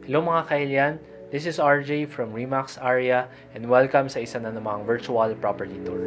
Hello mga kailian, this is RJ from Remax Area and welcome sa isa na namang virtual property tour.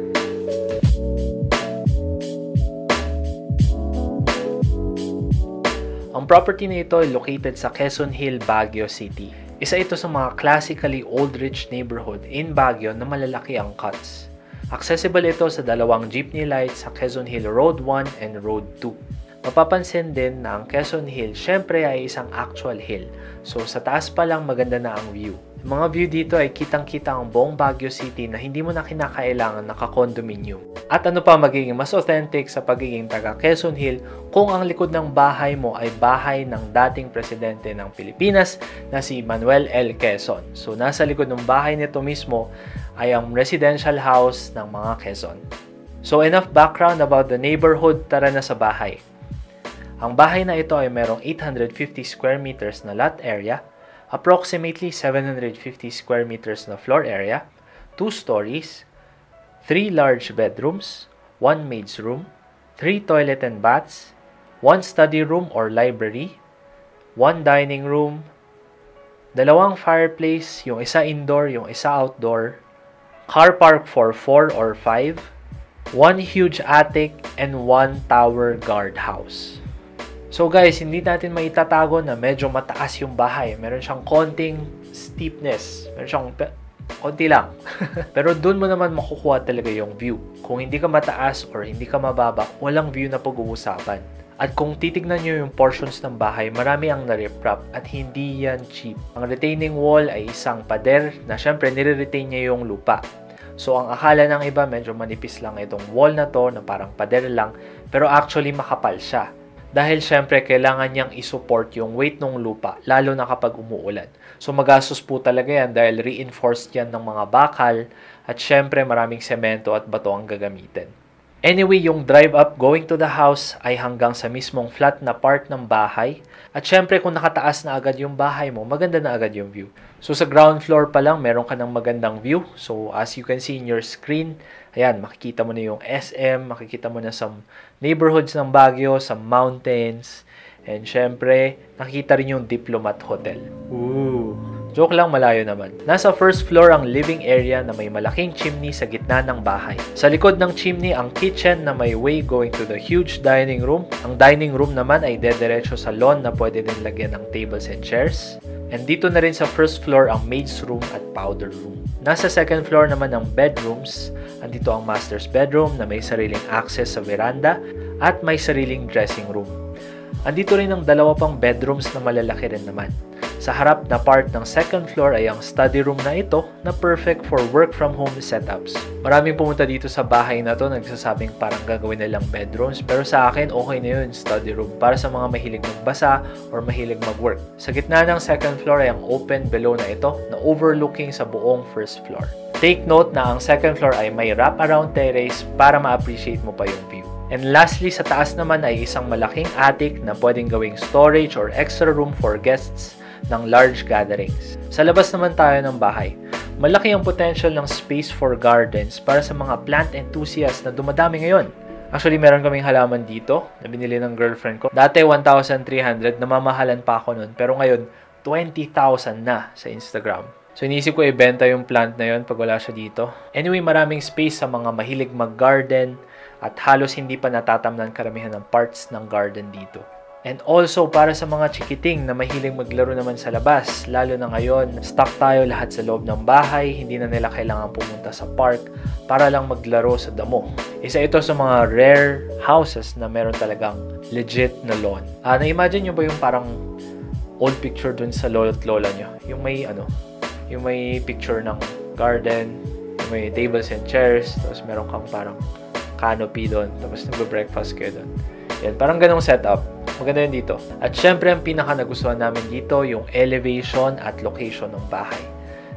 Ang property na ito ay located sa Quezon Hill, Baguio City. Isa ito sa mga classically old rich neighborhood in Baguio na malalaki ang cuts. Accessible ito sa dalawang jeepney lights sa Quezon Hill Road 1 and Road 2. Mapapansin din na ang Quezon Hill syempre ay isang actual hill. So sa taas pa lang maganda na ang view. Yung mga view dito ay kitang-kita ang buong Baguio City na hindi mo na kinakailangan naka-condominium. At ano pa magiging mas authentic sa pagiging taga Quezon Hill kung ang likod ng bahay mo ay bahay ng dating presidente ng Pilipinas na si Manuel L. Quezon. So nasa likod ng bahay nito mismo ay ang residential house ng mga Quezon. So enough background about the neighborhood, tara na sa bahay. Ang bahay na ito ay merong 850 square meters na lot area, approximately 750 square meters na floor area, 2 stories, 3 large bedrooms, 1 maid's room, 3 toilet and baths, 1 study room or library, 1 dining room, 2 fireplace, yung isa indoor, yung isa outdoor, car park for 4 or 5, 1 huge attic, and 1 tower guardhouse. So guys, hindi natin maitatago na medyo mataas yung bahay. Meron siyang konting steepness. Meron siyang konti lang. Pero dun mo naman makukuha talaga yung view. Kung hindi ka mataas or hindi ka mababa, walang view na pag-uusapan. At kung titignan nyo yung portions ng bahay, marami ang nariprap at hindi yan cheap. Ang retaining wall ay isang pader na syempre nire-retain niya yung lupa. So ang akala ng iba medyo manipis lang itong wall na to na parang pader lang, pero actually makapal siya. Dahil syempre kailangan niyang isupport yung weight ng lupa, lalo na kapag umuulan. So magastos po talaga yan dahil reinforced yan ng mga bakal at syempre maraming semento at bato ang gagamitin. Anyway, yung drive up going to the house ay hanggang sa mismong flat na part ng bahay. At syempre kung nakataas na agad yung bahay mo, maganda na agad yung view. So sa ground floor pa lang, meron ka ng magandang view. So as you can see in your screen, ayan, makikita mo na yung SM, makikita mo na some neighborhoods ng Baguio, some mountains, and syempre, nakikita rin yung Diplomat Hotel. Ooh! Joke lang, malayo naman. Nasa first floor ang living area na may malaking chimney sa gitna ng bahay. Sa likod ng chimney, ang kitchen na may way going to the huge dining room. Ang dining room naman ay dediretso sa lawn na pwede din lagyan ng tables and chairs. And dito na rin sa first floor ang maid's room at powder room. Nasa second floor naman ang bedrooms. Andito ang master's bedroom na may sariling access sa veranda at may sariling dressing room. Andito rin ang 2 pang bedrooms na malalaki rin naman. Sa harap na part ng second floor ay ang study room na ito na perfect for work from home setups. Maraming pumunta dito sa bahay na to nagsasabing parang gagawin nilang bedrooms, pero sa akin okay na yun, study room, para sa mga mahilig magbasa or mahilig mag-work. Sa gitna ng second floor ay ang open below na ito na overlooking sa buong first floor. Take note na ang second floor ay may wrap-around terrace para ma-appreciate mo pa yung view. And lastly, sa taas naman ay isang malaking attic na pwedeng gawing storage or extra room for guests ng large gatherings. Sa labas naman tayo ng bahay. Malaki ang potential ng space for gardens para sa mga plant enthusiasts na dumadami ngayon. Actually, meron kaming halaman dito na binili ng girlfriend ko. Dati 1,300, namamahalan pa ako nun. Pero ngayon, 20,000 na sa Instagram. So, iniisip ko ibenta yung plant na yun pag wala siya dito. Anyway, maraming space sa mga mahilig mag-garden at halos hindi pa natatamnan karamihan ng parts ng garden dito. And also, para sa mga chikiting na mahilig maglaro naman sa labas, lalo na ngayon, stuck tayo lahat sa loob ng bahay, hindi na nila kailangan pumunta sa park para lang maglaro sa damo. Isa ito sa mga rare houses na meron talagang legit na lawn. Na-imagine nyo ba yung parang old picture dun sa lolo't lola nyo? Yung may picture ng garden, yung may tables and chairs, tapos meron kang parang canopy doon, tapos nagbe-breakfast kayo doon. Yan, parang ganong setup. Maganda yun dito. At syempre, ang pinaka nagustuhan namin dito, yung elevation at location ng bahay.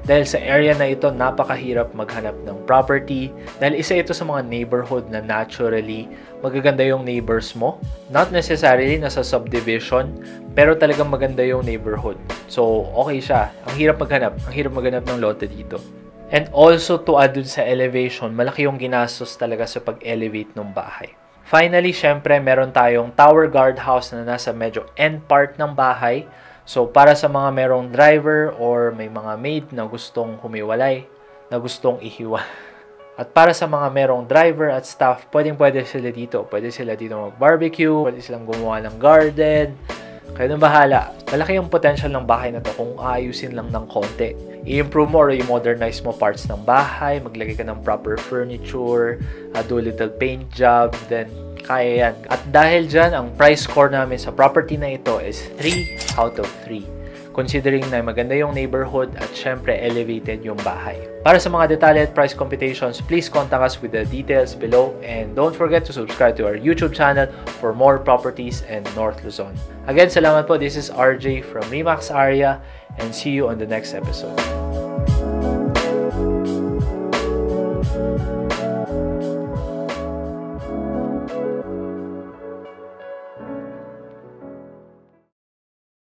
Dahil sa area na ito, napakahirap maghanap ng property. Dahil isa ito sa mga neighborhood na naturally magaganda yung neighbors mo. Not necessarily nasa subdivision, pero talagang maganda yung neighborhood. So, okay siya. Ang hirap maghanap ng lote dito. And also, to add dun sa elevation, malaki yung ginastos talaga sa pag-elevate ng bahay. Finally, syempre, meron tayong tower guardhouse na nasa medyo end part ng bahay. So, para sa mga merong driver or may mga maid na gustong humiwalay, na gustong ihiwa. At para sa mga merong driver at staff, pwede sila dito. Pwede sila dito mag-barbecue, pwede silang gumawa ng garden. Kayo na bahala. Malaki yung potential ng bahay na to kung aayusin lang ng konti. I-improve mo or i-modernize mo parts ng bahay, maglagay ka ng proper furniture, do little paint job, then kaya yan. At dahil dyan, ang price score namin sa property na ito is 3 out of 3. Considering na maganda yung neighborhood at syempre elevated yung bahay. Para sa mga detalye at price computations, please contact us with the details below and don't forget to subscribe to our YouTube channel for more properties in North Luzon. Again, salamat po. This is RJ from Remax Area and see you on the next episode.